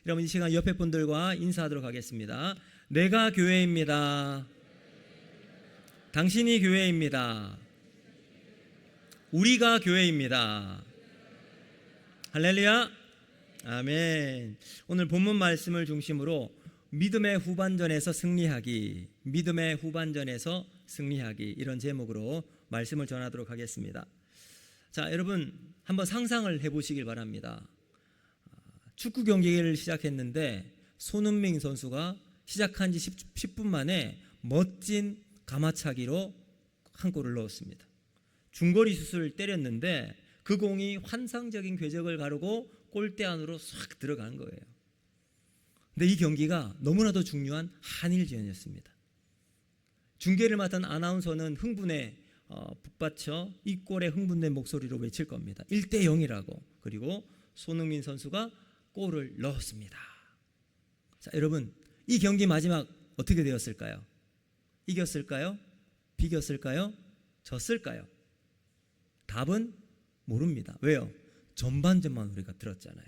여러분 이 시간 옆에 분들과 인사하도록 하겠습니다. 내가 교회입니다. 당신이 교회입니다. 우리가 교회입니다. 할렐루야. 아멘. 오늘 본문 말씀을 중심으로 믿음의 후반전에서 승리하기, 믿음의 후반전에서 승리하기, 이런 제목으로 말씀을 전하도록 하겠습니다. 자, 여러분 한번 상상을 해보시길 바랍니다. 축구 경기를 시작했는데 손흥민 선수가 시작한 지 10분 만에 멋진 가마차기로 한 골을 넣었습니다. 중거리 슛을 때렸는데 그 공이 환상적인 궤적을 가르고 골대 안으로 싹 들어간 거예요. 근데 이 경기가 너무나도 중요한 한일전이었습니다. 중계를 맡은 아나운서는 흥분에 북받쳐 이 골에 흥분된 목소리로 외칠 겁니다. 1대0이라고. 그리고 손흥민 선수가 골을 넣었습니다. 자, 여러분 이 경기 마지막 어떻게 되었을까요? 이겼을까요? 비겼을까요? 졌을까요? 답은 모릅니다. 왜요? 전반전만 우리가 들었잖아요.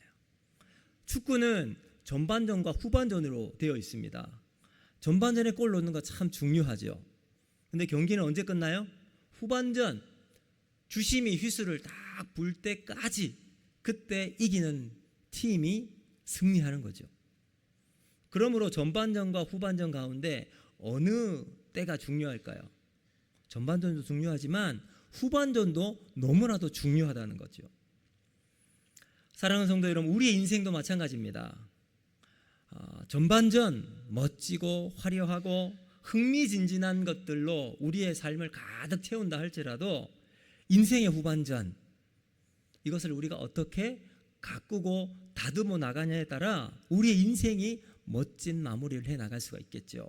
축구는 전반전과 후반전으로 되어 있습니다. 전반전에 골 넣는 거 참 중요하죠. 근데 경기는 언제 끝나요? 후반전 주심이 휘슬을 딱 불 때까지, 그때 이기는 팀이 승리하는 거죠. 그러므로 전반전과 후반전 가운데 어느 때가 중요할까요? 전반전도 중요하지만 후반전도 너무나도 중요하다는 거죠. 사랑하는 성도 여러분, 우리의 인생도 마찬가지입니다. 전반전 멋지고 화려하고 흥미진진한 것들로 우리의 삶을 가득 채운다 할지라도 인생의 후반전, 이것을 우리가 어떻게 가꾸고 다듬어 나가냐에 따라 우리의 인생이 멋진 마무리를 해 나갈 수가 있겠죠.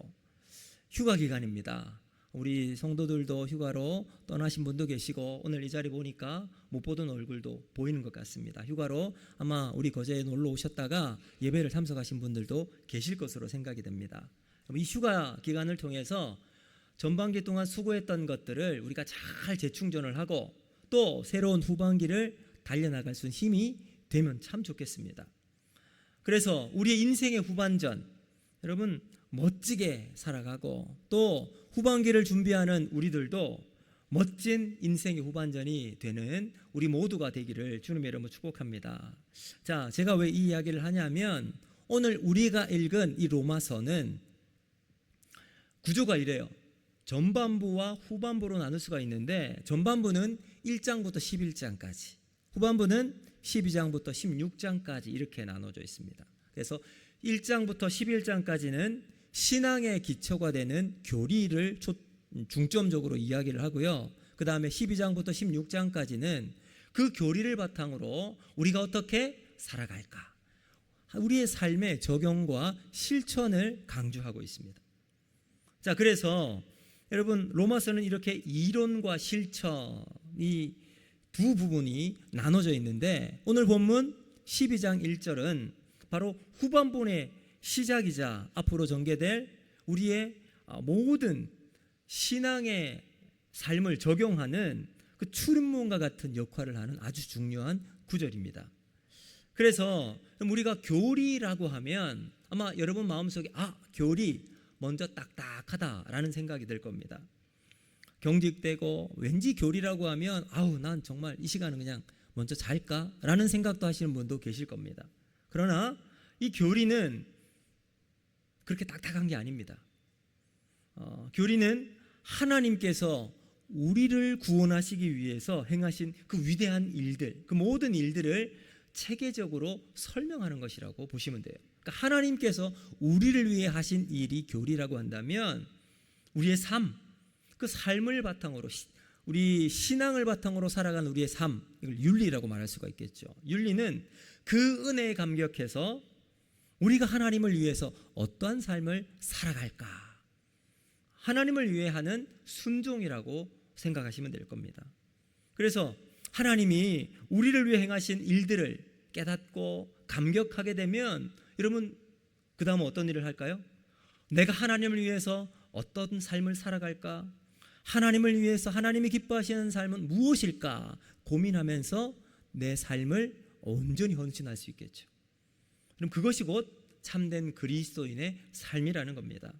휴가 기간입니다. 우리 성도들도 휴가로 떠나신 분도 계시고 오늘 이 자리 보니까 못 보던 얼굴도 보이는 것 같습니다. 휴가로 아마 우리 거제에 놀러 오셨다가 예배를 참석하신 분들도 계실 것으로 생각이 됩니다. 이 휴가 기간을 통해서 전반기 동안 수고했던 것들을 우리가 잘 재충전을 하고 또 새로운 후반기를 달려나갈 수 있는 힘이 되면 참 좋겠습니다. 그래서 우리의 인생의 후반전, 여러분 멋지게 살아가고 또 후반기를 준비하는 우리들도 멋진 인생의 후반전이 되는 우리 모두가 되기를 주님의 이름으로 축복합니다. 자, 제가 왜 이 이야기를 하냐면 오늘 우리가 읽은 이 로마서는 구조가 이래요. 전반부와 후반부로 나눌 수가 있는데 전반부는 1장부터 11장까지, 후반부는 12장부터 16장까지 이렇게 나눠져 있습니다. 그래서 1장부터 11장까지는 신앙의 기초가 되는 교리를 중점적으로 이야기를 하고요. 그 다음에 12장부터 16장까지는 그 교리를 바탕으로 우리가 어떻게 살아갈까, 우리의 삶의 적용과 실천을 강조하고 있습니다. 자, 그래서 여러분 로마서는 이렇게 이론과 실천이 두 부분이 나눠져 있는데 오늘 본문 12장 1절은 바로 후반부의 시작이자 앞으로 전개될 우리의 모든 신앙의 삶을 적용하는 그 출입문과 같은 역할을 하는 아주 중요한 구절입니다. 그래서 우리가 교리라고 하면 아마 여러분 마음속에 교리 먼저 딱딱하다라는 생각이 들 겁니다. 경직되고 왠지 교리라고 하면 난 정말 이 시간은 그냥 먼저 잘까? 라는 생각도 하시는 분도 계실 겁니다. 그러나 이 교리는 그렇게 딱딱한 게 아닙니다. 교리는 하나님께서 우리를 구원하시기 위해서 행하신 그 위대한 일들, 그 모든 일들을 체계적으로 설명하는 것이라고 보시면 돼요. 그러니까 하나님께서 우리를 위해 하신 일이 교리라고 한다면 우리의 삶, 그 삶을 바탕으로 우리 신앙을 바탕으로 살아가는 우리의 삶, 이걸 윤리라고 말할 수가 있겠죠. 윤리는 그 은혜에 감격해서 우리가 하나님을 위해서 어떠한 삶을 살아갈까, 하나님을 위해 하는 순종이라고 생각하시면 될 겁니다. 그래서 하나님이 우리를 위해 행하신 일들을 깨닫고 감격하게 되면 여러분 그 다음 어떤 일을 할까요? 내가 하나님을 위해서 어떤 삶을 살아갈까, 하나님을 위해서 하나님이 기뻐하시는 삶은 무엇일까 고민하면서 내 삶을 온전히 헌신할 수 있겠죠. 그럼 그것이 곧 참된 그리스도인의 삶이라는 겁니다.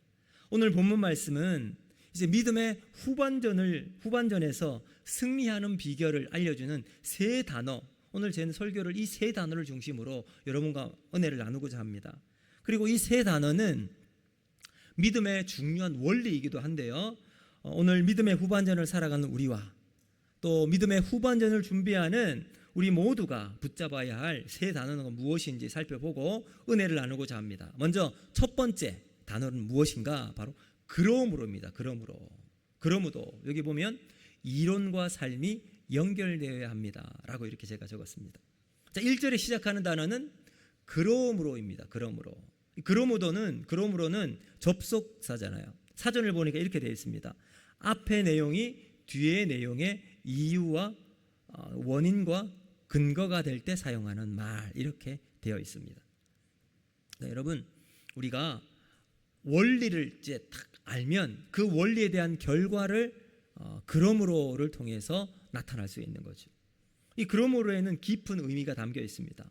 오늘 본문 말씀은 이제 믿음의 후반전에서 승리하는 비결을 알려주는 세 단어, 오늘 제 설교를 이 세 단어를 중심으로 여러분과 은혜를 나누고자 합니다. 그리고 이 세 단어는 믿음의 중요한 원리이기도 한데요, 오늘 믿음의 후반전을 살아가는 우리와 또 믿음의 후반전을 준비하는 우리 모두가 붙잡아야 할 세 단어는 무엇인지 살펴보고 은혜를 나누고자 합니다. 먼저 첫 번째 단어는 무엇인가? 바로 그러므로입니다. 그러므로 여기 보면 이론과 삶이 연결되어야 합니다 라고 이렇게 제가 적었습니다. 자, 1절에 시작하는 단어는 그러므로입니다. 그러므로는 접속사잖아요. 사전을 보니까 이렇게 되어 있습니다. 앞의 내용이 뒤의 내용의 이유와 원인과 근거가 될 때 사용하는 말, 이렇게 되어 있습니다. 네, 여러분, 우리가 원리를 이제 딱 알면 그 원리에 대한 결과를 그러므로를 통해서 나타날 수 있는 거죠. 이 그러므로에는 깊은 의미가 담겨 있습니다.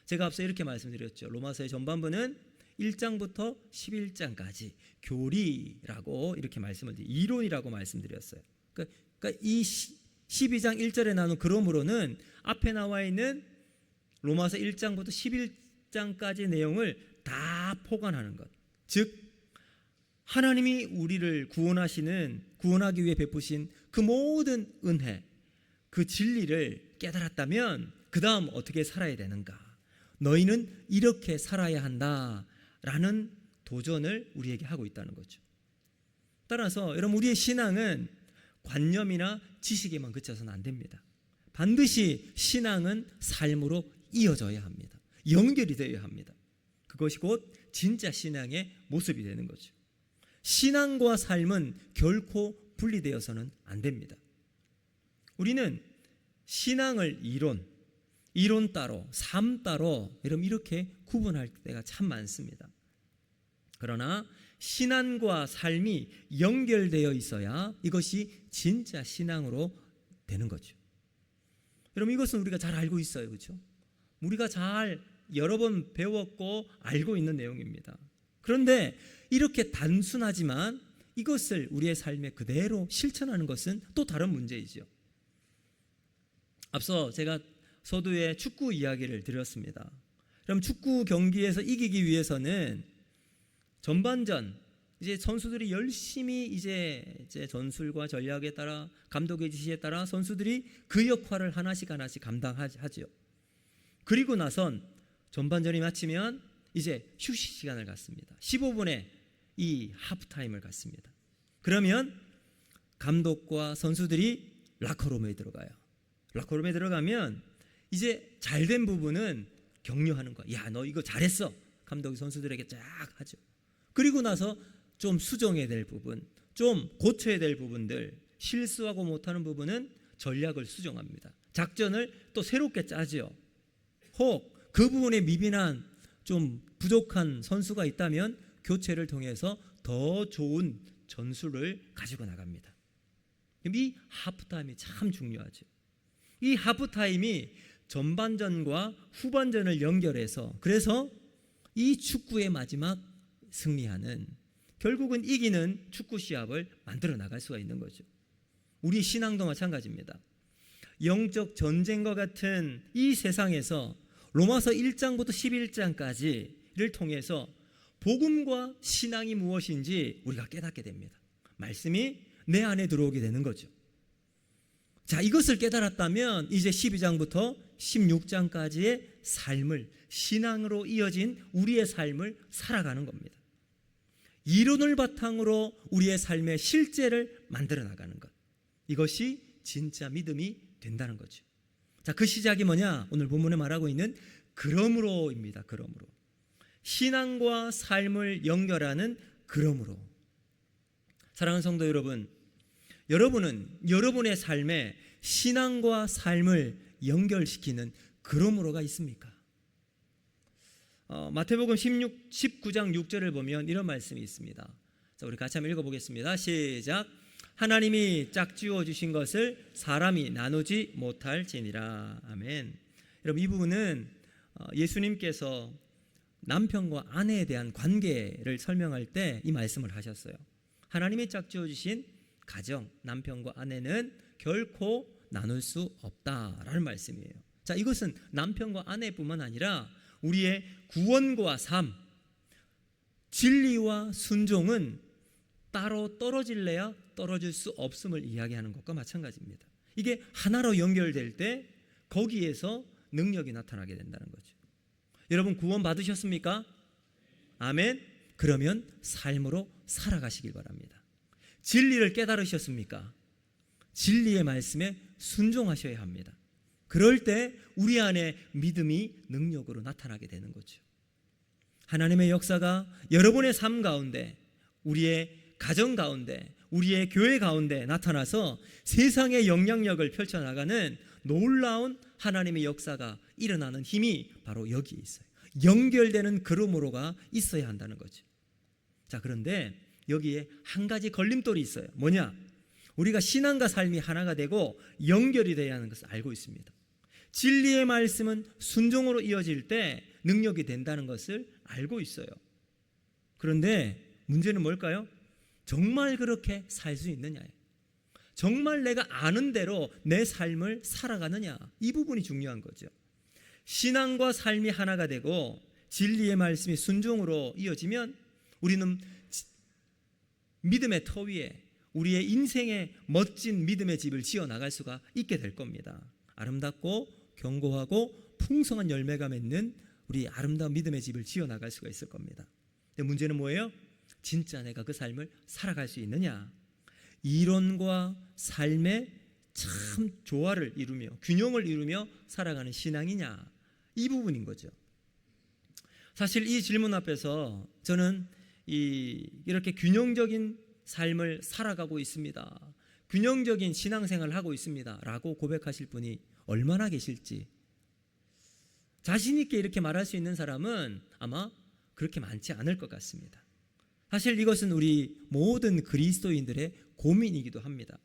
제가 앞서 이렇게 말씀드렸죠. 로마서의 전반부는 1장부터 11장까지 교리라고 이렇게 이론이라고 말씀드렸어요. 그러니까 이 12장 1절에 나오는 그러므로는 앞에 나와 있는 로마서 1장부터 11장까지 내용을 다 포괄하는 것. 즉 하나님이 우리를 구원하기 위해 베푸신 그 모든 은혜, 그 진리를 깨달았다면 그 다음 어떻게 살아야 되는가, 너희는 이렇게 살아야 한다라는 도전을 우리에게 하고 있다는 거죠. 따라서 여러분, 우리의 신앙은 관념이나 지식에만 그쳐서는 안 됩니다. 반드시 신앙은 삶으로 이어져야 합니다. 연결이 되어야 합니다. 그것이 곧 진짜 신앙의 모습이 되는 거죠. 신앙과 삶은 결코 분리되어서는 안 됩니다. 우리는 신앙을 이론 따로, 삶 따로 여러분 이렇게 구분할 때가 참 많습니다. 그러나 신앙과 삶이 연결되어 있어야 이것이 진짜 신앙으로 되는 거죠. 여러분, 이것은 우리가 잘 알고 있어요. 그렇죠? 우리가 잘 여러 번 배웠고 알고 있는 내용입니다. 그런데 이렇게 단순하지만 이것을 우리의 삶에 그대로 실천하는 것은 또 다른 문제이죠. 앞서 제가 서두에 축구 이야기를 드렸습니다. 그럼 축구 경기에서 이기기 위해서는 전반전 이제 선수들이 열심히 이제 전술과 전략에 따라 감독의 지시에 따라 선수들이 그 역할을 하나씩 감당하죠. 그리고 나선 전반전이 마치면 이제 휴식 시간을 갖습니다. 15분의 이 하프타임을 갖습니다. 그러면 감독과 선수들이 라커룸에 들어가요. 라커룸에 들어가면 이제 잘된 부분은 격려하는 거야. 야, 너 이거 잘했어. 감독이 선수들에게 쫙 하죠. 그리고 나서 좀 수정해야 될 부분, 좀 고쳐야 될 부분들, 실수하고 못하는 부분은 전략을 수정합니다. 작전을 또 새롭게 짜죠. 혹 그 부분에 미비한 좀 부족한 선수가 있다면 교체를 통해서 더 좋은 전술을 가지고 나갑니다. 이 하프타임이 참 중요하죠. 이 하프타임이 전반전과 후반전을 연결해서 그래서 이 축구의 마지막 승리하는, 결국은 이기는 축구 시합을 만들어 나갈 수가 있는 거죠. 우리 신앙도 마찬가지입니다. 영적 전쟁과 같은 이 세상에서 로마서 1장부터 11장까지를 통해서 복음과 신앙이 무엇인지 우리가 깨닫게 됩니다. 말씀이 내 안에 들어오게 되는 거죠. 자, 이것을 깨달았다면 이제 12장부터 16장까지의 삶을, 신앙으로 이어진 우리의 삶을 살아가는 겁니다. 이론을 바탕으로 우리의 삶의 실제를 만들어 나가는 것, 이것이 진짜 믿음이 된다는 거죠. 자, 그 시작이 뭐냐? 오늘 본문에 말하고 있는 그러므로입니다. 그러므로. 신앙과 삶을 연결하는 그러므로. 사랑하는 성도 여러분, 여러분은 여러분의 삶에 신앙과 삶을 연결시키는 그러므로가 있습니까? 마태복음 19장 6절을 보면 이런 말씀이 있습니다. 자, 우리 같이 한번 읽어보겠습니다. 시작. 하나님이 짝지어 주신 것을 사람이 나누지 못할지니라. 아멘. 여러분, 이 부분은 예수님께서 남편과 아내에 대한 관계를 설명할 때 이 말씀을 하셨어요. 하나님이 짝지어 주신 가정, 남편과 아내는 결코 나눌 수 없다라는 말씀이에요. 자, 이것은 남편과 아내뿐만 아니라 우리의 구원과 삶, 진리와 순종은 따로 떨어질래야 떨어질 수 없음을 이야기하는 것과 마찬가지입니다. 이게 하나로 연결될 때 거기에서 능력이 나타나게 된다는 거죠. 여러분 구원 받으셨습니까? 아멘. 그러면 삶으로 살아가시길 바랍니다. 진리를 깨달으셨습니까? 진리의 말씀에 순종하셔야 합니다. 그럴 때 우리 안에 믿음이 능력으로 나타나게 되는 거죠. 하나님의 역사가 여러분의 삶 가운데, 우리의 가정 가운데, 우리의 교회 가운데 나타나서 세상의 영향력을 펼쳐나가는 놀라운 하나님의 역사가 일어나는 힘이 바로 여기에 있어요. 연결되는 그러므로가 있어야 한다는 거죠. 자, 그런데 여기에 한 가지 걸림돌이 있어요. 뭐냐? 우리가 신앙과 삶이 하나가 되고 연결이 되어야 하는 것을 알고 있습니다. 진리의 말씀은 순종으로 이어질 때 능력이 된다는 것을 알고 있어요. 그런데 문제는 뭘까요? 정말 그렇게 살 수 있느냐예요. 정말 내가 아는 대로 내 삶을 살아가느냐, 이 부분이 중요한 거죠. 신앙과 삶이 하나가 되고 진리의 말씀이 순종으로 이어지면 우리는 믿음의 터 위에 우리의 인생의 멋진 믿음의 집을 지어나갈 수가 있게 될 겁니다. 아름답고 견고하고 풍성한 열매가 맺는 우리 아름다운 믿음의 집을 지어나갈 수가 있을 겁니다. 근데 문제는 뭐예요? 진짜 내가 그 삶을 살아갈 수 있느냐? 이론과 삶의 참 조화를 이루며 균형을 이루며 살아가는 신앙이냐, 이 부분인 거죠. 사실 이 질문 앞에서 저는 이렇게 균형적인 삶을 살아가고 있습니다, 균형적인 신앙생활을 하고 있습니다 라고 고백하실 분이 얼마나 계실지, 자신 있게 이렇게 말할 수 있는 사람은 아마 그렇게 많지 않을 것 같습니다. 사실 이것은 우리 모든 그리스도인들의 고민이기도 합니다.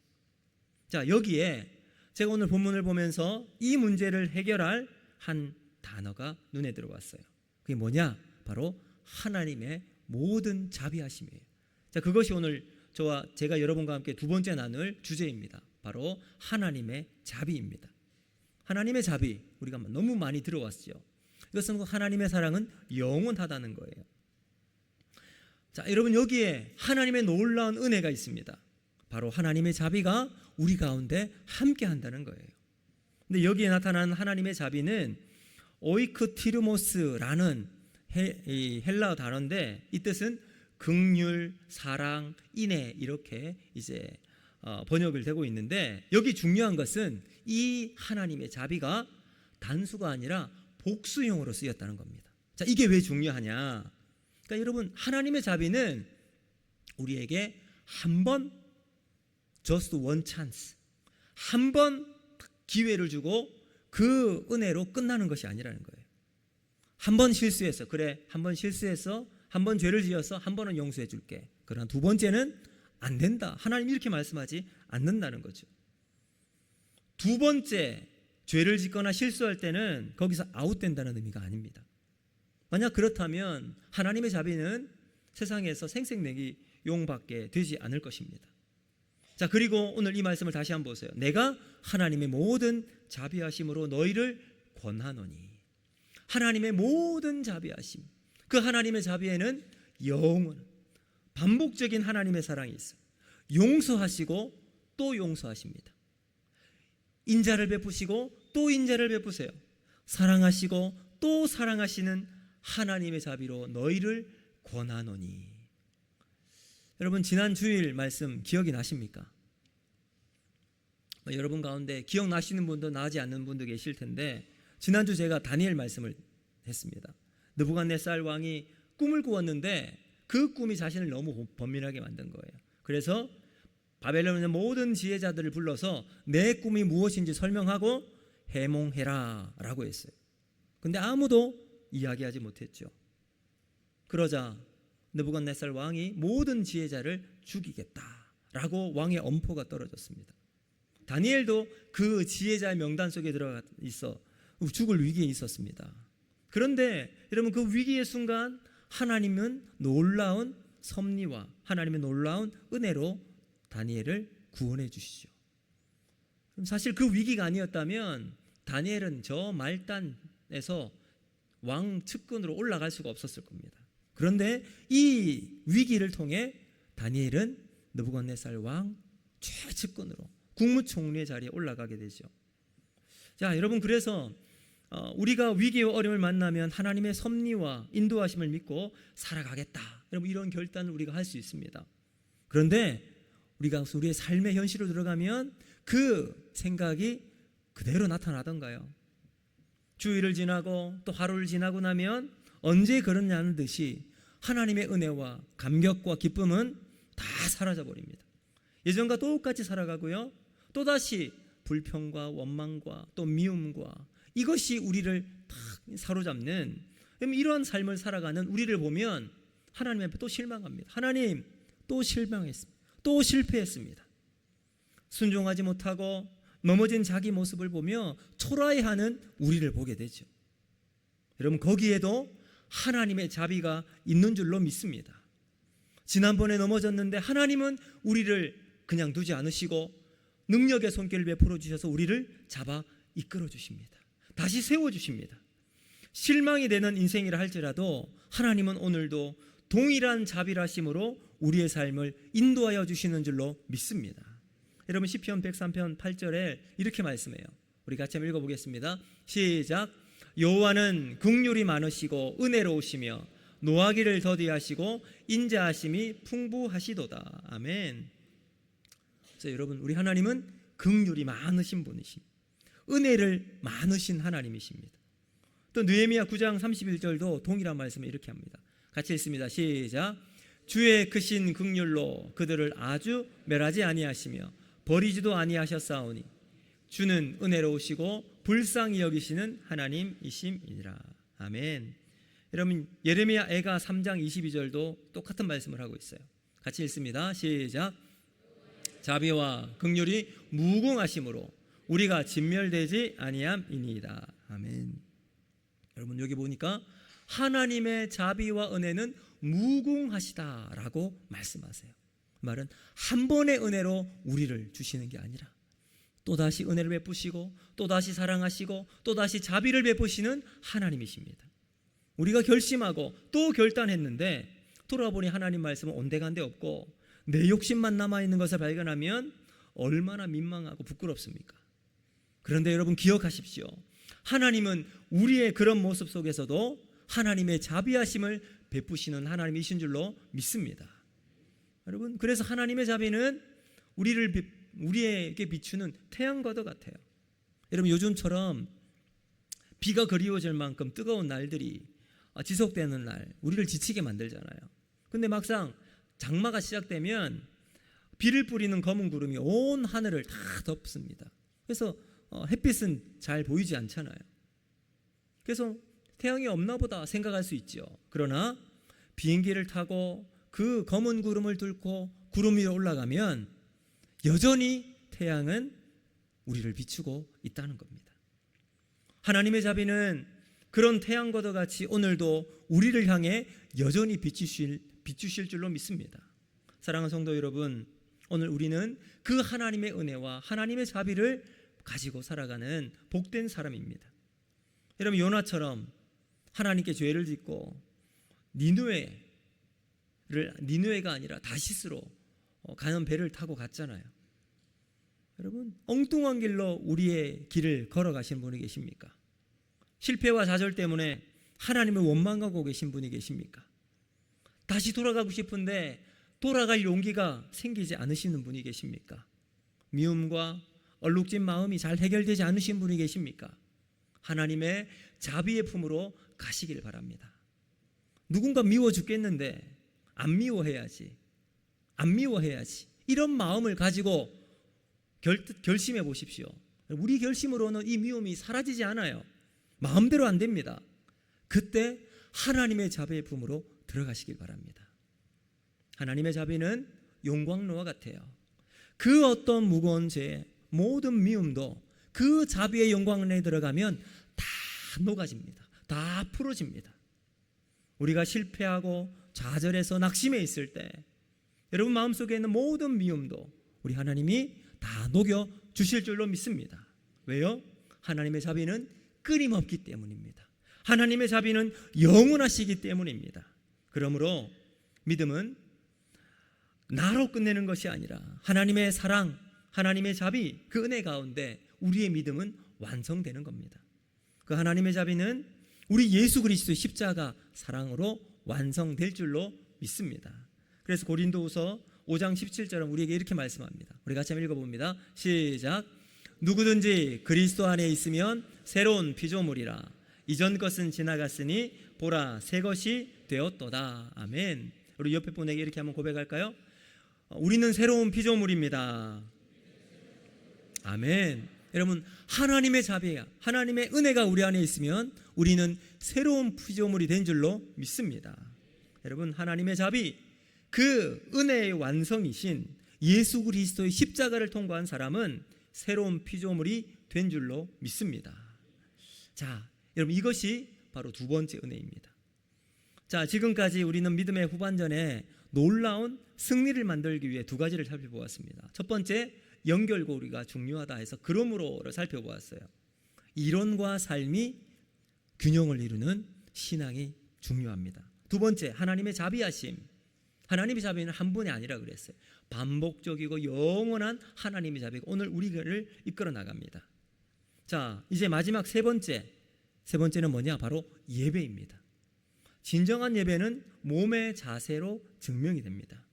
자, 여기에 제가 오늘 본문을 보면서 이 문제를 해결할 한 단어가 눈에 들어왔어요. 그게 뭐냐? 바로 하나님의 모든 자비하심이에요. 자, 그것이 오늘 제가 여러분과 함께 두 번째 나눌 주제입니다. 바로 하나님의 자비입니다. 하나님의 자비, 우리가 너무 많이 들어왔죠. 이것은 하나님의 사랑은 영원하다는 거예요. 자, 여러분 여기에 하나님의 놀라운 은혜가 있습니다. 바로 하나님의 자비가 우리 가운데 함께 한다는 거예요. 근데 여기에 나타난 하나님의 자비는 오이크티르모스라는 헬라어 단어인데 이 뜻은 긍휼, 사랑, 인애 이렇게 이제 번역을 되고 있는데, 여기 중요한 것은 이 하나님의 자비가 단수가 아니라 복수형으로 쓰였다는 겁니다. 자, 이게 왜 중요하냐? 그러니까 여러분 하나님의 자비는 우리에게 한 번, just one chance, 한 번 기회를 주고 그 은혜로 끝나는 것이 아니라는 거예요. 한 번 실수했어, 그래, 한 번 실수했어, 한 번 죄를 지어서 한 번은 용서해 줄게. 그러나 두 번째는 안 된다, 하나님 이렇게 말씀하지 않는다는 거죠. 두 번째 죄를 짓거나 실수할 때는 거기서 아웃된다는 의미가 아닙니다. 만약 그렇다면 하나님의 자비는 세상에서 생색내기 용밖에 되지 않을 것입니다. 자, 그리고 오늘 이 말씀을 다시 한번 보세요. 내가 하나님의 모든 자비하심으로 너희를 권하노니. 하나님의 모든 자비하심, 그 하나님의 자비에는 영원 반복적인 하나님의 사랑이 있어요. 용서하시고 또 용서하십니다. 인자를 베푸시고 또 인자를 베푸세요. 사랑하시고 또 사랑하시는 하나님의 자비로 너희를 권하노니. 여러분 지난 주일 말씀 기억이 나십니까? 여러분 가운데 기억나시는 분도 나지 않는 분도 계실 텐데, 지난주 제가 다니엘 말씀을 했습니다. 느부갓네살 왕이 꿈을 꾸었는데 그 꿈이 자신을 너무 번민하게 만든 거예요. 그래서 바벨론의 모든 지혜자들을 불러서 내 꿈이 무엇인지 설명하고 해몽해라 라고 했어요. 근데 아무도 이야기하지 못했죠. 그러자 느부갓네살 왕이 모든 지혜자를 죽이겠다라고 왕의 엄포가 떨어졌습니다. 다니엘도 그 지혜자의 명단 속에 들어가 있어 죽을 위기에 있었습니다. 그런데 여러분, 그 위기의 순간 하나님은 놀라운 섭리와 하나님의 놀라운 은혜로 다니엘을 구원해 주시죠. 사실 그 위기가 아니었다면 다니엘은 저 말단에서 왕 측근으로 올라갈 수가 없었을 겁니다. 그런데 이 위기를 통해 다니엘은 느부갓네살 왕 최측근으로 국무총리의 자리에 올라가게 되죠. 자, 여러분, 그래서 우리가 위기와 어려움을 만나면 하나님의 섭리와 인도하심을 믿고 살아가겠다, 여러분, 이런 결단을 우리가 할 수 있습니다. 그런데 우리가 우리의 삶의 현실로 들어가면 그 생각이 그대로 나타나던가요? 주일을 지나고 또 하루를 지나고 나면 언제 그러냐는 듯이 하나님의 은혜와 감격과 기쁨은 다 사라져 버립니다. 예전과 똑같이 살아가고요, 또다시 불평과 원망과 또 미움과 이것이 우리를 딱 사로잡는, 이러한 삶을 살아가는 우리를 보면 하나님 앞에 또 실망합니다. 하나님, 또 실망했습니다. 또 실패했습니다. 순종하지 못하고 넘어진 자기 모습을 보며 초라해하는 우리를 보게 되죠. 여러분, 거기에도 하나님의 자비가 있는 줄로 믿습니다. 지난번에 넘어졌는데 하나님은 우리를 그냥 두지 않으시고 능력의 손길을 베풀어 주셔서 우리를 잡아 이끌어 주십니다. 다시 세워 주십니다. 실망이 되는 인생이라 할지라도 하나님은 오늘도 동일한 자비라심으로 우리의 삶을 인도하여 주시는 줄로 믿습니다. 여러분, 시편 103편 8절에 이렇게 말씀해요. 우리 같이 한번 읽어보겠습니다. 시작. 여호와는 긍휼이 많으시고 은혜로우시며 노하기를 더디하시고 인자하심이 풍부하시도다. 아멘. 그래서 여러분, 우리 하나님은 긍휼이 많으신 분이십니다. 은혜를 많으신 하나님이십니다. 또 느헤미야 9장 31절도 동일한 말씀을 이렇게 합니다. 같이 읽습니다. 시작. 주의 크신 긍휼로 그들을 아주 멸하지 아니하시며 버리지도 아니하셨사오니 주는 은혜로우시고 불쌍히 여기시는 하나님이심이니라. 아멘. 여러분, 예레미야 애가 3장 22절도 똑같은 말씀을 하고 있어요. 같이 읽습니다. 시작. 자비와 긍휼이 무궁하심으로 우리가 진멸되지 아니함이니이다. 아멘. 여러분, 여기 보니까 하나님의 자비와 은혜는 무궁하시다라고 말씀하세요. 말은 한 번의 은혜로 우리를 주시는 게 아니라 또다시 은혜를 베푸시고 또다시 사랑하시고 또다시 자비를 베푸시는 하나님이십니다. 우리가 결심하고 또 결단했는데 돌아보니 하나님 말씀은 온데간데 없고 내 욕심만 남아있는 것을 발견하면 얼마나 민망하고 부끄럽습니까? 그런데 여러분, 기억하십시오. 하나님은 우리의 그런 모습 속에서도 하나님의 자비하심을 베푸시는 하나님이신 줄로 믿습니다. 여러분, 그래서 하나님의 자비는 우리에게 비추는 태양과도 같아요. 여러분, 요즘처럼 비가 그리워질 만큼 뜨거운 날들이 지속되는 날, 우리를 지치게 만들잖아요. 근데 막상 장마가 시작되면 비를 뿌리는 검은 구름이 온 하늘을 다 덮습니다. 그래서 햇빛은 잘 보이지 않잖아요. 그래서 태양이 없나 보다 생각할 수 있죠. 그러나 비행기를 타고 그 검은 구름을 뚫고 구름 위로 올라가면 여전히 태양은 우리를 비추고 있다는 겁니다. 하나님의 자비는 그런 태양과도 같이 오늘도 우리를 향해 여전히 비추실 줄로 믿습니다. 사랑하는 성도 여러분, 오늘 우리는 그 하나님의 은혜와 하나님의 자비를 가지고 살아가는 복된 사람입니다. 여러분, 요나처럼 하나님께 죄를 짓고 니느웨가 아니라 다시스로 가는 배를 타고 갔잖아요. 여러분, 엉뚱한 길로 우리의 길을 걸어가신 분이 계십니까? 실패와 좌절 때문에 하나님을 원망하고 계신 분이 계십니까? 다시 돌아가고 싶은데 돌아갈 용기가 생기지 않으시는 분이 계십니까? 미움과 얼룩진 마음이 잘 해결되지 않으신 분이 계십니까? 하나님의 자비의 품으로 가시길 바랍니다. 누군가 미워 죽겠는데 안 미워해야지, 이런 마음을 가지고 결심해 보십시오. 우리 결심으로는 이 미움이 사라지지 않아요. 마음대로 안 됩니다. 그때 하나님의 자비의 품으로 들어가시길 바랍니다. 하나님의 자비는 용광로와 같아요. 그 어떤 무거운 죄, 모든 미움도 그 자비의 용광로에 들어가면 다 녹아집니다. 다 풀어집니다. 우리가 실패하고 좌절해서 낙심해 있을 때 여러분 마음속에 있는 모든 미움도 우리 하나님이 다 녹여 주실 줄로 믿습니다. 왜요? 하나님의 자비는 끊임없기 때문입니다. 하나님의 자비는 영원하시기 때문입니다. 그러므로 믿음은 나로 끝내는 것이 아니라 하나님의 사랑, 하나님의 자비, 그 은혜 가운데 우리의 믿음은 완성되는 겁니다. 그 하나님의 자비는 우리 예수 그리스도의 십자가 사랑으로 완성될 줄로 믿습니다. 그래서 고린도후서 5장 17절은 우리에게 이렇게 말씀합니다. 우리 같이 한번 읽어봅니다. 시작. 누구든지 그리스도 안에 있으면 새로운 피조물이라. 이전 것은 지나갔으니 보라 새 것이 되었도다. 아멘. 우리 옆에 분에게 이렇게 한번 고백할까요? 우리는 새로운 피조물입니다. 아멘. 여러분 하나님의 자비야, 하나님의 은혜가 우리 안에 있으면 우리는 새로운 피조물이 된 줄로 믿습니다. 여러분 하나님의 자비, 그 은혜의 완성이신 예수 그리스도의 십자가를 통과한 사람은 새로운 피조물이 된 줄로 믿습니다. 자, 여러분 이것이 바로 두 번째 은혜입니다. 자, 지금까지 우리는 믿음의 후반전에 놀라운 승리를 만들기 위해 두 가지를 살펴보았습니다. 첫 번째, 연결고리가 중요하다 해서 그러므로를 살펴보았어요. 이론과 삶이 균형을 이루는 신앙이 중요합니다. 두 번째, 하나님의 자비하심. 하나님의 자비는 한 분이 아니라 그랬어요. 반복적이고 영원한 하나님의 자비가 오늘 우리를 이끌어 나갑니다. 자, 이제 마지막 세 번째는 뭐냐? 바로 예배입니다. 진정한 예배는 몸의 자세로 증명이 됩니다.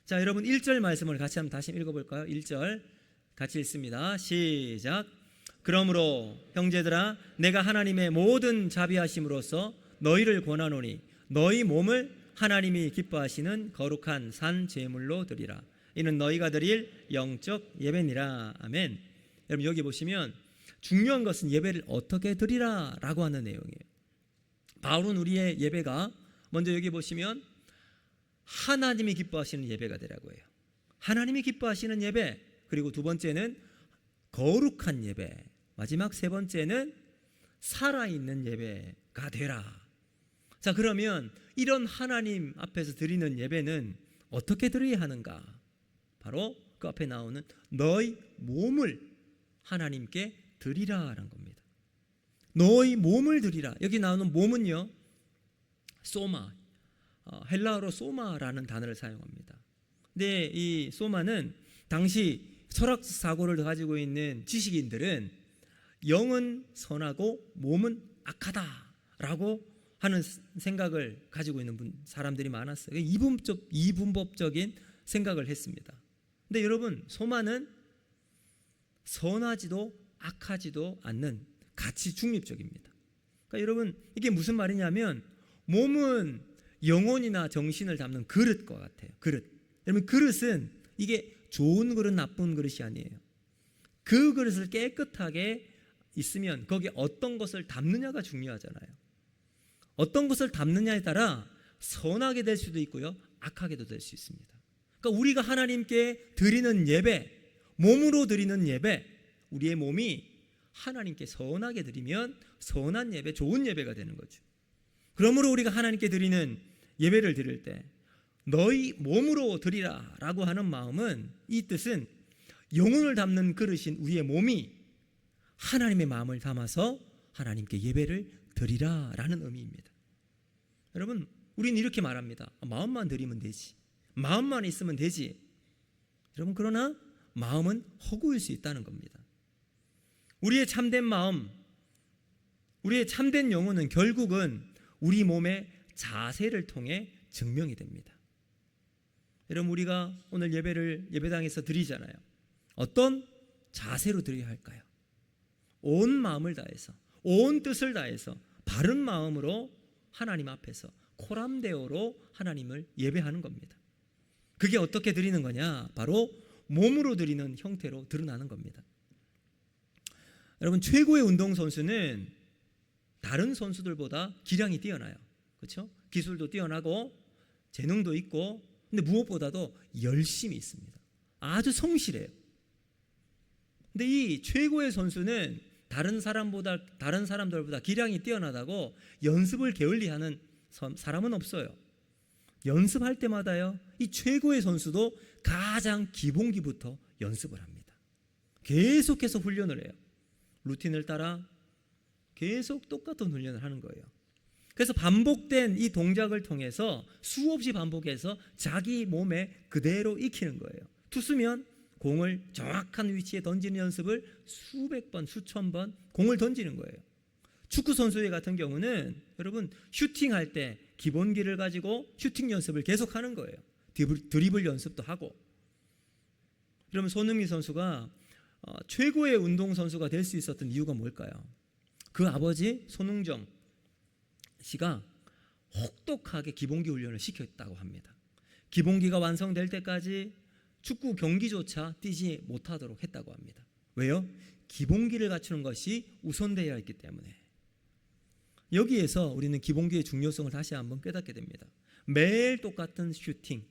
자, 여러분 1절 말씀을 같이 한번 다시 읽어볼까요? 1절 같이 읽습니다. 시작. 그러므로 형제들아 내가 하나님의 모든 자비하심으로써 너희를 권하노니 너희 몸을 하나님이 기뻐하시는 거룩한 산 제물로 드리라. 이는 너희가 드릴 영적 예배니라. 아멘. 여러분 여기 보시면 중요한 것은 예배를 어떻게 드리라 라고 하는 내용이에요. 바울은 우리의 예배가 먼저 여기 보시면 하나님이 기뻐하시는 예배가 되라고 해요. 하나님이 기뻐하시는 예배, 그리고 두 번째는 거룩한 예배, 마지막 세 번째는 살아있는 예배가 되라. 자, 그러면 이런 하나님 앞에서 드리는 예배는 어떻게 드려야 하는가? 바로 그 앞에 나오는 너희 몸을 하나님께 드리라라는 겁니다. 너희 몸을 드리라. 여기 나오는 몸은요, 소마, 헬라어로 소마라는 단어를 사용합니다. 근데 이 소마는 당시 철학 사고를 가지고 있는 지식인들은 영은 선하고 몸은 악하다라고 하는 생각을 가지고 있는 사람들이 많았어요. 이분법적인 생각을 했습니다. 근데 여러분, 소마는 선하지도 악하지도 않는 가치 중립적입니다. 그러니까 여러분, 이게 무슨 말이냐면 몸은 영혼이나 정신을 담는 그릇과 같아요. 그릇. 여러분, 그릇은 이게 좋은 그릇, 나쁜 그릇이 아니에요. 그 그릇을 깨끗하게 있으면 거기에 어떤 것을 담느냐가 중요하잖아요. 어떤 것을 담느냐에 따라 선하게 될 수도 있고요, 악하게도 될 수 있습니다. 그러니까 우리가 하나님께 드리는 예배, 몸으로 드리는 예배, 우리의 몸이 하나님께 선하게 드리면 선한 예배, 좋은 예배가 되는 거죠. 그러므로 우리가 하나님께 드리는 예배를 드릴 때 너희 몸으로 드리라 라고 하는 마음은, 이 뜻은 영혼을 담는 그릇인 우리의 몸이 하나님의 마음을 담아서 하나님께 예배를 드리라 라는 의미입니다. 여러분, 우리는 이렇게 말합니다. 마음만 드리면 되지, 마음만 있으면 되지. 여러분, 그러나 마음은 허구일 수 있다는 겁니다. 우리의 참된 마음, 우리의 참된 영혼은 결국은 우리 몸의 자세를 통해 증명이 됩니다. 여러분, 우리가 오늘 예배를 예배당에서 드리잖아요. 어떤 자세로 드려야 할까요? 온 마음을 다해서, 온 뜻을 다해서 바른 마음으로 하나님 앞에서 코람데오로 하나님을 예배하는 겁니다. 그게 어떻게 드리는 거냐? 바로 몸으로 드리는 형태로 드러나는 겁니다. 여러분, 최고의 운동선수는 다른 선수들보다 기량이 뛰어나요. 그렇죠? 기술도 뛰어나고 재능도 있고, 근데 무엇보다도 열심이 있습니다. 아주 성실해요. 근데 이 최고의 선수는 다른 사람들보다 기량이 뛰어나다고 연습을 게을리하는 사람은 없어요. 연습할 때마다요, 이 최고의 선수도 가장 기본기부터 연습을 합니다. 계속해서 훈련을 해요. 루틴을 따라 계속 똑같은 훈련을 하는 거예요. 그래서 반복된 이 동작을 통해서 수없이 반복해서 자기 몸에 그대로 익히는 거예요. 투수면 공을 정확한 위치에 던지는 연습을 수백 번, 수천 번 공을 던지는 거예요. 축구 선수들 같은 경우는 여러분 슈팅할 때 기본기를 가지고 슈팅 연습을 계속하는 거예요. 드리블 연습도 하고. 그러면 손흥민 선수가 최고의 운동선수가 될 수 있었던 이유가 뭘까요? 그 아버지 손흥정 씨가 혹독하게 기본기 훈련을 시켰다고 합니다. 기본기가 완성될 때까지 축구 경기조차 뛰지 못하도록 했다고 합니다. 왜요? 기본기를 갖추는 것이 우선되어야 했기 때문에. 여기에서 우리는 기본기의 중요성을 다시 한번 깨닫게 됩니다. 매일 똑같은 슈팅.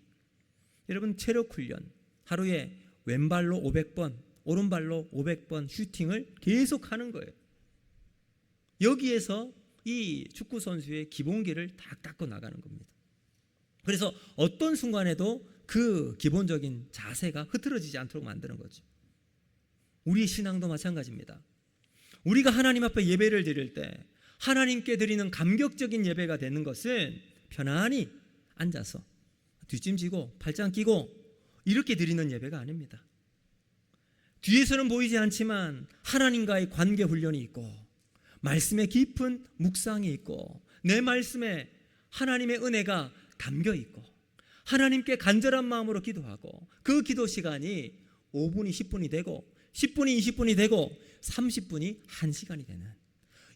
여러분 체력 훈련, 하루에 왼발로 500번, 오른발로 500번 슈팅을 계속 하는 거예요. 여기에서 이 축구 선수의 기본기를 딱 닦고 나가는 겁니다. 그래서 어떤 순간에도 그 기본적인 자세가 흐트러지지 않도록 만드는 거죠. 우리 신앙도 마찬가지입니다. 우리가 하나님 앞에 예배를 드릴 때 하나님께 드리는 감격적인 예배가 되는 것은 편안히 앉아서 뒷짐지고 팔짱 끼고 이렇게 드리는 예배가 아닙니다. 뒤에서는 보이지 않지만 하나님과의 관계 훈련이 있고 말씀에 깊은 묵상이 있고 내 말씀에 하나님의 은혜가 담겨 있고 하나님께 간절한 마음으로 기도하고 그 기도 시간이 5분이 10분이 되고 10분이 20분이 되고 30분이 1시간이 되는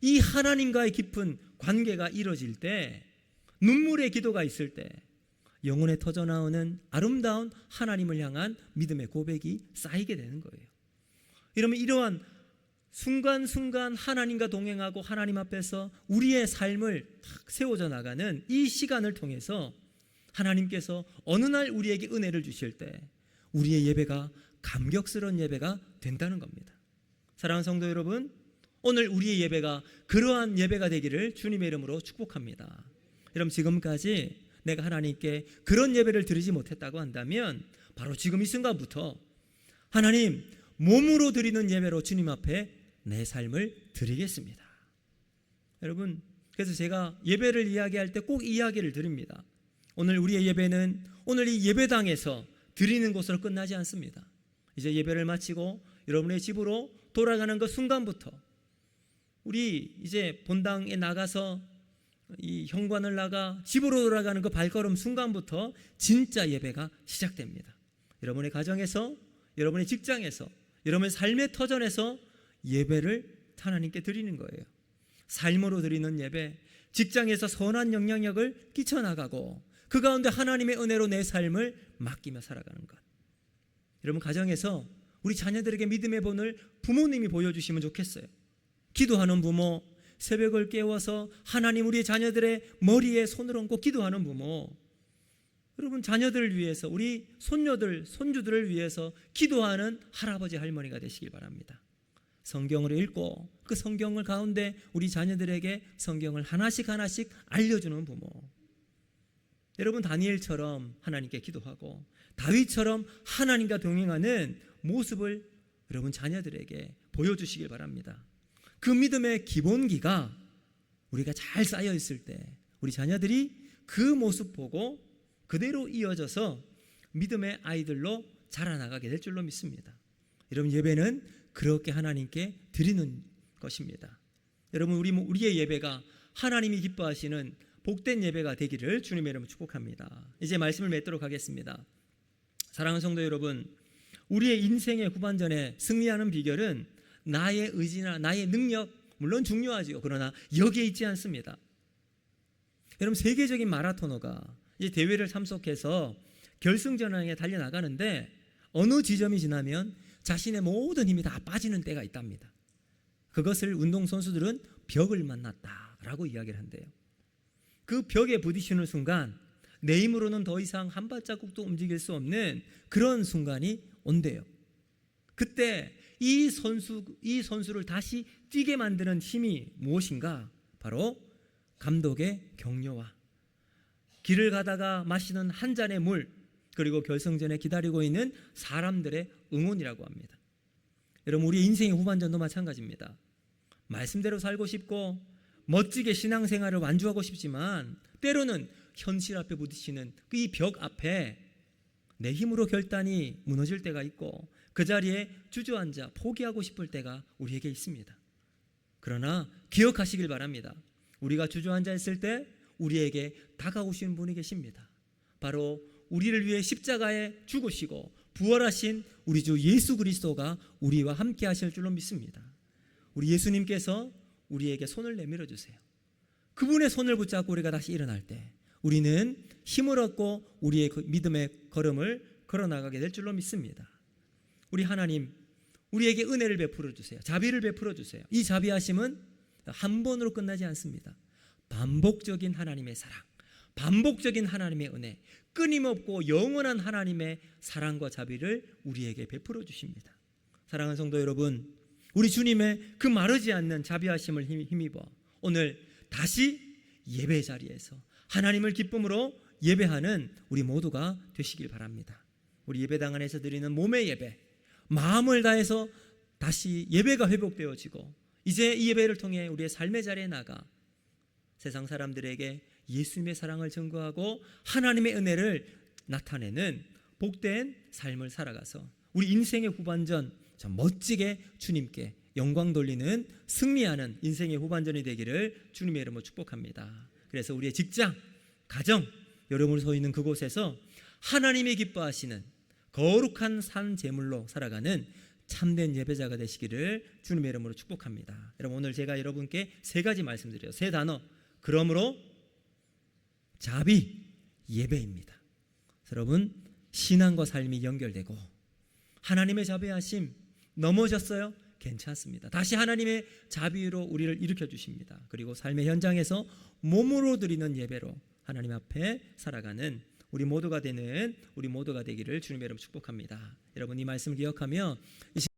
이 하나님과의 깊은 관계가 이루어질 때 눈물의 기도가 있을 때 영혼에 터져나오는 아름다운 하나님을 향한 믿음의 고백이 쌓이게 되는 거예요. 이러면 이러한 순간순간 하나님과 동행하고 하나님 앞에서 우리의 삶을 탁 세워져 나가는 이 시간을 통해서 하나님께서 어느 날 우리에게 은혜를 주실 때 우리의 예배가 감격스러운 예배가 된다는 겁니다. 사랑하는 성도 여러분, 오늘 우리의 예배가 그러한 예배가 되기를 주님의 이름으로 축복합니다. 여러분 지금까지 내가 하나님께 그런 예배를 드리지 못했다고 한다면 바로 지금 이 순간부터 하나님 몸으로 드리는 예배로 주님 앞에 내 삶을 드리겠습니다. 여러분 그래서 제가 예배를 이야기할 때 꼭 이야기를 드립니다. 오늘 우리의 예배는 오늘 이 예배당에서 드리는 것으로 끝나지 않습니다. 이제 예배를 마치고 여러분의 집으로 돌아가는 그 순간부터 우리 이제 본당에 나가서 이 현관을 나가 집으로 돌아가는 그 발걸음 순간부터 진짜 예배가 시작됩니다. 여러분의 가정에서, 여러분의 직장에서, 여러분의 삶의 터전에서 예배를 하나님께 드리는 거예요. 삶으로 드리는 예배, 직장에서 선한 영향력을 끼쳐나가고 그 가운데 하나님의 은혜로 내 삶을 맡기며 살아가는 것. 여러분 가정에서 우리 자녀들에게 믿음의 본을 부모님이 보여주시면 좋겠어요. 기도하는 부모, 새벽을 깨워서 하나님 우리 자녀들의 머리에 손을 얹고 기도하는 부모, 여러분 자녀들을 위해서 우리 손녀들, 손주들을 위해서 기도하는 할아버지 할머니가 되시길 바랍니다. 성경을 읽고 그 성경을 가운데 우리 자녀들에게 성경을 하나씩 하나씩 알려주는 부모, 여러분 다니엘처럼 하나님께 기도하고 다윗처럼 하나님과 동행하는 모습을 여러분 자녀들에게 보여주시길 바랍니다. 그 믿음의 기본기가 우리가 잘 쌓여 있을 때 우리 자녀들이 그 모습 보고 그대로 이어져서 믿음의 아이들로 자라나가게 될 줄로 믿습니다. 여러분 예배는 그렇게 하나님께 드리는 것입니다. 여러분 우리의 예배가 하나님이 기뻐하시는 복된 예배가 되기를 주님의 이름으로 축복합니다. 이제 말씀을 맺도록 하겠습니다. 사랑하는 성도 여러분, 우리의 인생의 후반전에 승리하는 비결은 나의 의지나 나의 능력 물론 중요하지요. 그러나 여기에 있지 않습니다. 여러분 세계적인 마라토너가 이제 대회를 참석해서 결승전에 달려나가는데 어느 지점이 지나면 자신의 모든 힘이 다 빠지는 때가 있답니다. 그것을 운동선수들은 벽을 만났다라고 이야기를 한대요. 그 벽에 부딪히는 순간 내 힘으로는 더 이상 한 발자국도 움직일 수 없는 그런 순간이 온대요. 그때 이 선수를 다시 뛰게 만드는 힘이 무엇인가? 바로 감독의 격려와 길을 가다가 마시는 한 잔의 물, 그리고 결승전에 기다리고 있는 사람들의 응원이라고 합니다. 여러분, 우리 인생의 후반전도 마찬가지입니다. 말씀대로 살고 싶고 멋지게 신앙생활을 완주하고 싶지만 때로는 현실 앞에 부딪히는 이 벽 앞에 내 힘으로 결단이 무너질 때가 있고 그 자리에 주저앉아 포기하고 싶을 때가 우리에게 있습니다. 그러나 기억하시길 바랍니다. 우리가 주저앉아 있을 때 우리에게 다가오시는 분이 계십니다. 바로 우리를 위해 십자가에 죽으시고 부활하신 우리 주 예수 그리스도가 우리와 함께 하실 줄로 믿습니다. 우리 예수님께서 우리에게 손을 내밀어 주세요. 그분의 손을 붙잡고 우리가 다시 일어날 때 우리는 힘을 얻고 우리의 믿음의 걸음을 걸어나가게 될 줄로 믿습니다. 우리 하나님, 우리에게 은혜를 베풀어 주세요. 자비를 베풀어 주세요. 이 자비하심은 한 번으로 끝나지 않습니다. 반복적인 하나님의 사랑, 반복적인 하나님의 은혜, 끊임없고 영원한 하나님의 사랑과 자비를 우리에게 베풀어 주십니다. 사랑하는 성도 여러분, 우리 주님의 그 마르지 않는 자비하심을 힘입어 오늘 다시 예배 자리에서 하나님을 기쁨으로 예배하는 우리 모두가 되시길 바랍니다. 우리 예배당 안에서 드리는 몸의 예배, 마음을 다해서 다시 예배가 회복되어지고 이제 이 예배를 통해 우리의 삶의 자리에 나가 세상 사람들에게 예수님의 사랑을 증거하고 하나님의 은혜를 나타내는 복된 삶을 살아가서 우리 인생의 후반전 참 멋지게 주님께 영광 돌리는 승리하는 인생의 후반전이 되기를 주님의 이름으로 축복합니다. 그래서 우리의 직장, 가정, 여러분이 서 있는 그곳에서 하나님이 기뻐하시는 거룩한 산 제물로 살아가는 참된 예배자가 되시기를 주님의 이름으로 축복합니다. 여러분, 오늘 제가 여러분께 세 가지 말씀드려요. 세 단어. 그러므로 자비, 예배입니다. 여러분, 신앙과 삶이 연결되고 하나님의 자비하심, 넘어졌어요? 괜찮습니다. 다시 하나님의 자비로 우리를 일으켜 주십니다. 그리고 삶의 현장에서 몸으로 드리는 예배로 하나님 앞에 살아가는 우리 모두가 되기를 주님의 이름으로 축복합니다. 여러분, 이 말씀을 기억하며